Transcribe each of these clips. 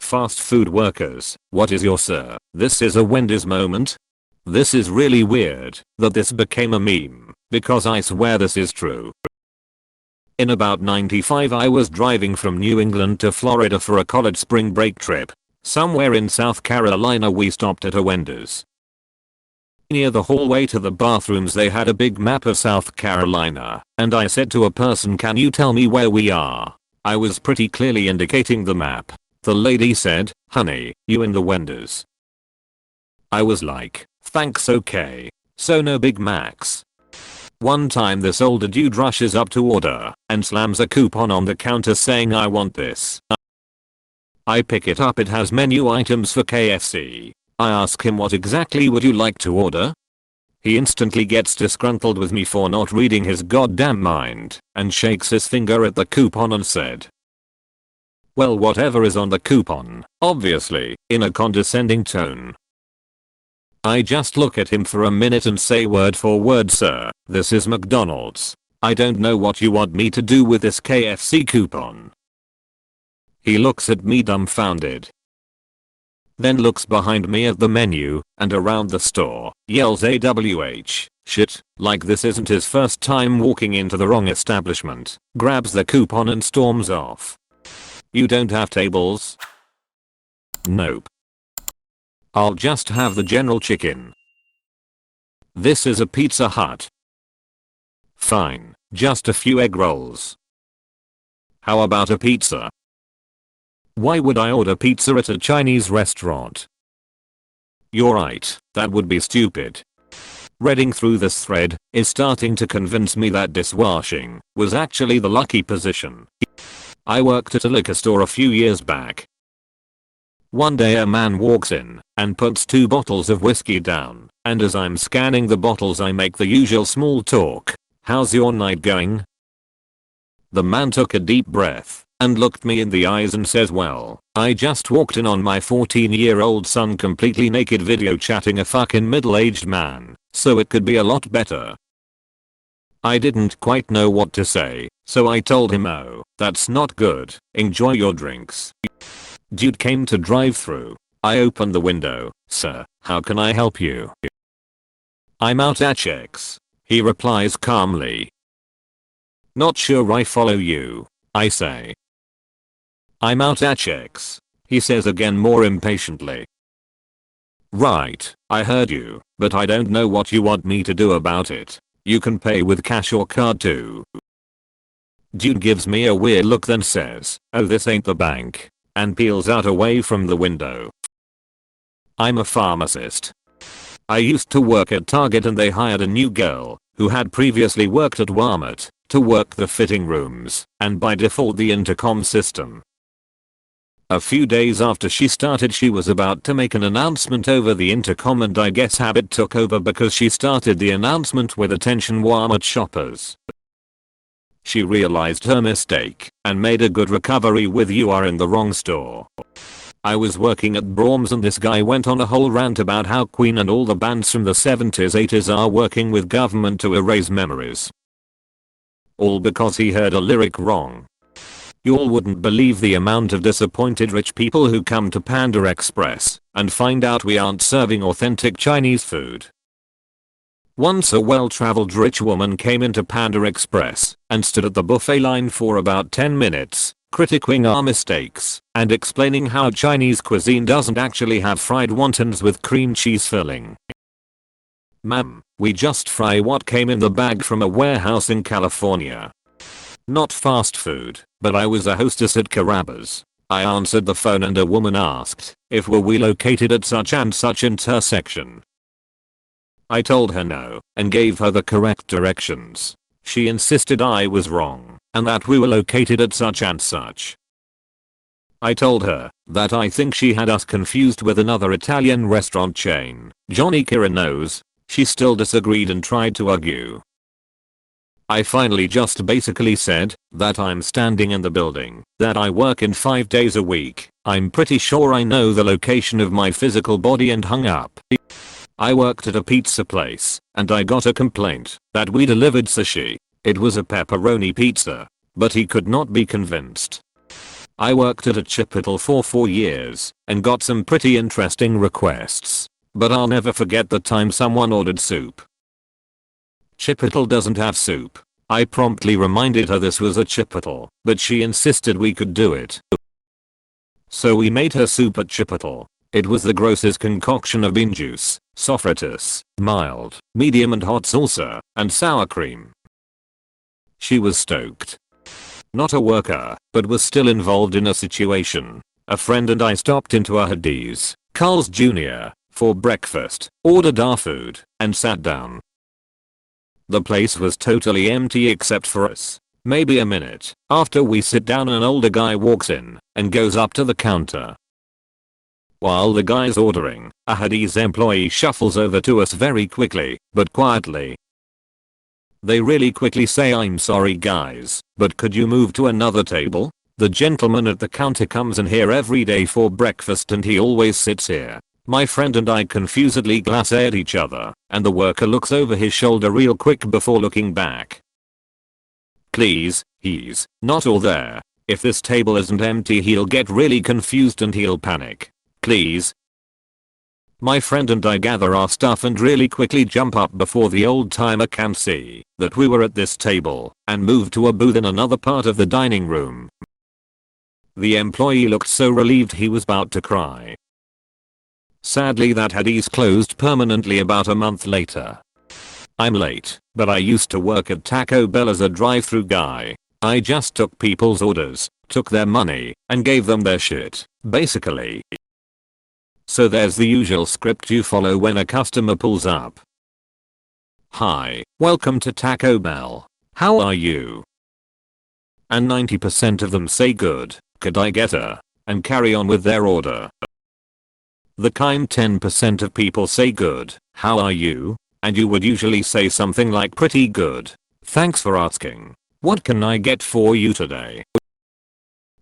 Fast food workers, what is your sir? This is a Wendy's moment. This is really weird that this became a meme, because I swear this is true. In about 95 I was driving from New England to Florida for a college spring break trip. Somewhere in South Carolina we stopped at a Wendy's. Near the hallway to the bathrooms they had a big map of South Carolina, and I said to a person, can you tell me where we are? I was pretty clearly indicating the map. The lady said, honey, you in the Wendy's. I was like, thanks, okay. So no Big Macs. One time this older dude rushes up to order and slams a coupon on the counter saying I want this. I pick it up, it has menu items for KFC. I ask him what exactly would you like to order? He instantly gets disgruntled with me for not reading his goddamn mind and shakes his finger at the coupon and said, well, whatever is on the coupon, obviously, in a condescending tone. I just look at him for a minute and say, word for word, sir, this is McDonald's. I don't know what you want me to do with this KFC coupon. He looks at me dumbfounded. Then looks behind me at the menu and around the store, yells AWH, shit, like this isn't his first time walking into the wrong establishment, grabs the coupon and storms off. You don't have tables? Nope. I'll just have the general chicken. This is a Pizza Hut. Fine, just a few egg rolls. How about a pizza? Why would I order pizza at a Chinese restaurant? You're right, that would be stupid. Reading through this thread is starting to convince me that dishwashing was actually the lucky position. I worked at a liquor store a few years back. One day a man walks in and puts 2 bottles of whiskey down, and as I'm scanning the bottles I make the usual small talk. How's your night going? The man took a deep breath and looked me in the eyes and says, well, I just walked in on my 14-year-old son completely naked video chatting a fucking middle-aged man, so it could be a lot better. I didn't quite know what to say, so I told him, oh, that's not good, enjoy your drinks. Dude came to drive through. I opened the window, sir, how can I help you? I'm out at checks, he replies calmly. Not sure I follow you, I say. I'm out at checks, he says again more impatiently. Right, I heard you, but I don't know what you want me to do about it. You can pay with cash or card too. Dude gives me a weird look then says, oh, this ain't the bank, and peels out away from the window. I'm a pharmacist. I used to work at Target and they hired a new girl who had previously worked at Walmart to work the fitting rooms and by default the intercom system. A few days after she started she was about to make an announcement over the intercom and I guess habit took over because she started the announcement with attention Walmart shoppers. She realized her mistake and made a good recovery with you are in the wrong store. I was working at Brahms and this guy went on a whole rant about how Queen and all the bands from the 70s 80s are working with government to erase memories. All because he heard a lyric wrong. Y'all wouldn't believe the amount of disappointed rich people who come to Panda Express and find out we aren't serving authentic Chinese food. Once a well-traveled rich woman came into Panda Express and stood at the buffet line for about 10 minutes, critiquing our mistakes and explaining how Chinese cuisine doesn't actually have fried wontons with cream cheese filling. Ma'am, we just fry what came in the bag from a warehouse in California. Not fast food, but I was a hostess at Carrabba's. I answered the phone and a woman asked if we located at such and such intersection. I told her no and gave her the correct directions. She insisted I was wrong and that we were located at such and such. I told her that I think she had us confused with another Italian restaurant chain, Johnny Kirino's. She still disagreed and tried to argue. I finally just basically said that I'm standing in the building, that I work in 5 days a week, I'm pretty sure I know the location of my physical body and hung up. I worked at a pizza place and I got a complaint that we delivered sushi. It was a pepperoni pizza, but he could not be convinced. I worked at a Chipotle for 4 years and got some pretty interesting requests. But I'll never forget the time someone ordered soup. Chipotle doesn't have soup. I promptly reminded her this was a Chipotle, but she insisted we could do it. So we made her soup at Chipotle. It was the grossest concoction of bean juice, sophronitis, mild, medium and hot salsa, and sour cream. She was stoked. Not a worker, but was still involved in a situation. A friend and I stopped into a Hardee's, Carl's Jr., for breakfast, ordered our food, and sat down. The place was totally empty except for us. Maybe a minute after we sit down, an older guy walks in and goes up to the counter. While the guy's ordering, a Hardee's employee shuffles over to us very quickly, but quietly. They really quickly say, "I'm sorry guys, but could you move to another table? The gentleman at the counter comes in here every day for breakfast and he always sits here." My friend and I confusedly glance at each other, and the worker looks over his shoulder real quick before looking back. Please, he's not all there. If this table isn't empty he'll get really confused and he'll panic. Please. My friend and I gather our stuff and really quickly jump up before the old timer can see that we were at this table and move to a booth in another part of the dining room. The employee looked so relieved he was about to cry. Sadly that Hardee's closed permanently about a month later. I'm late, but I used to work at Taco Bell as a drive-thru guy. I just took people's orders, took their money, and gave them their shit, basically. So there's the usual script you follow when a customer pulls up. "Hi, welcome to Taco Bell. How are you?" And 90% of them say good, "Could I get a?" and carry on with their order. The kind 10% of people say good, "How are you?" and you would usually say something like "pretty good. Thanks for asking. What can I get for you today?"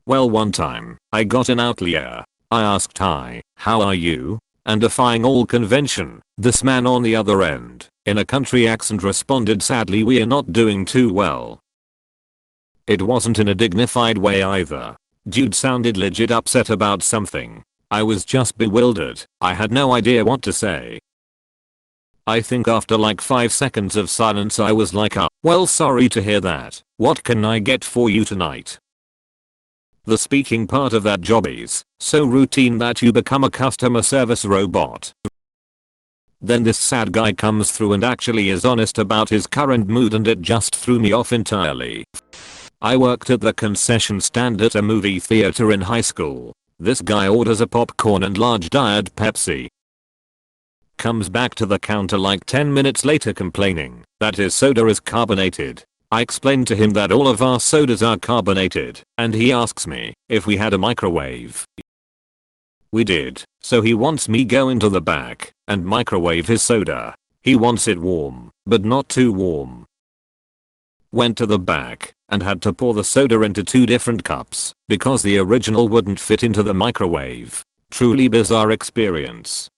Well, one time, I got an outlier. I asked, "Hi, how are you?" and defying all convention, this man on the other end, in a country accent responded, "Sadly we're not doing too well." It wasn't in a dignified way either. Dude sounded legit upset about something. I was just bewildered. I had no idea what to say. I think after like 5 seconds of silence I was like, well, sorry to hear that. What can I get for you tonight?" The speaking part of that job is so routine that you become a customer service robot. Then this sad guy comes through and actually is honest about his current mood, and it just threw me off entirely. I worked at the concession stand at a movie theater in high school. This guy orders a popcorn and large diet Pepsi. Comes back to the counter like 10 minutes later complaining that his soda is carbonated. I explained to him that all of our sodas are carbonated, and he asks me if we had a microwave. We did, so he wants me go into the back and microwave his soda. He wants it warm, but not too warm. Went to the back and had to pour the soda into 2 different cups because the original wouldn't fit into the microwave. Truly bizarre experience.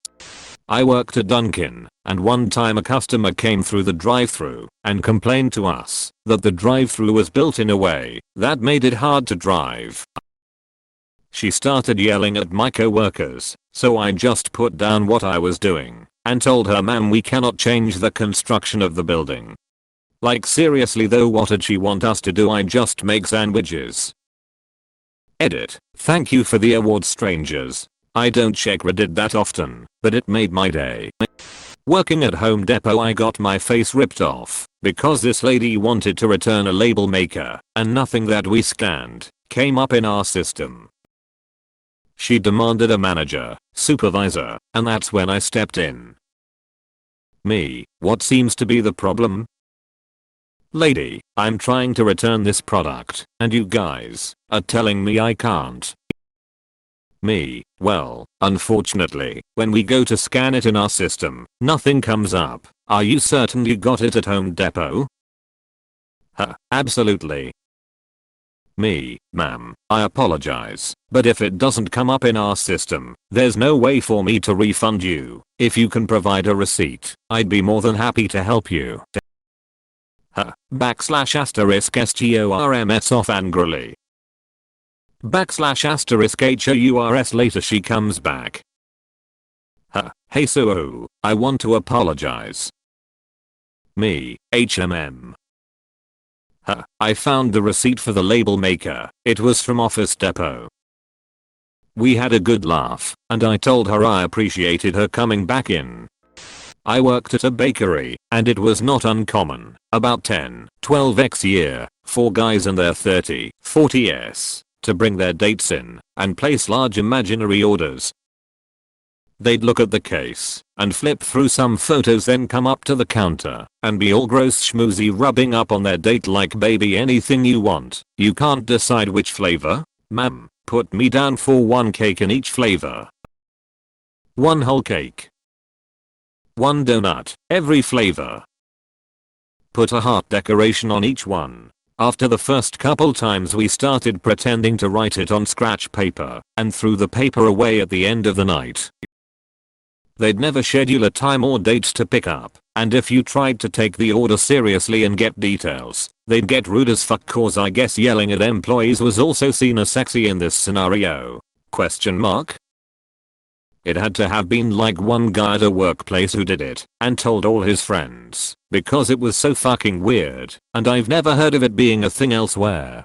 I worked at Dunkin', and one time a customer came through the drive-thru and complained to us that the drive-thru was built in a way that made it hard to drive. She started yelling at my co-workers, so I just put down what I was doing and told her, "Ma'am, we cannot change the construction of the building." Like seriously though, what did she want us to do? I just make sandwiches. Edit. Thank you for the award, strangers. I don't check Reddit that often, but it made my day. Working at Home Depot, I got my face ripped off because this lady wanted to return a label maker and nothing that we scanned came up in our system. She demanded a manager, supervisor, and that's when I stepped in. Me, what seems to be the problem? Lady, I'm trying to return this product, and you guys are telling me I can't. Me, well, unfortunately, when we go to scan it in our system, nothing comes up. Are you certain you got it at Home Depot? Absolutely. Me, ma'am, I apologize, but if it doesn't come up in our system, there's no way for me to refund you. If you can provide a receipt, I'd be more than happy to help you. /***STORMS off angrily. \**HOURS later she comes back. Hey Sue, I want to apologize. Me, HMM. I found the receipt for the label maker. It was from Office Depot. We had a good laugh, and I told her I appreciated her coming back in. I worked at a bakery, and it was not uncommon, about 10, 12x year, for guys in their 30, 40s, to bring their dates in, and place large imaginary orders. They'd look at the case, and flip through some photos, then come up to the counter, and be all gross schmoozy rubbing up on their date like, baby, anything you want. You can't decide which flavor? Ma'am, put me down for one cake in each flavor. One whole cake. One donut, every flavor. Put a heart decoration on each one. After the first couple times we started pretending to write it on scratch paper, and threw the paper away at the end of the night. They'd never schedule a time or date to pick up, and if you tried to take the order seriously and get details, they'd get rude as fuck, cause I guess yelling at employees was also seen as sexy in this scenario. Question mark? It had to have been like one guy at a workplace who did it and told all his friends, because it was so fucking weird, and I've never heard of it being a thing elsewhere.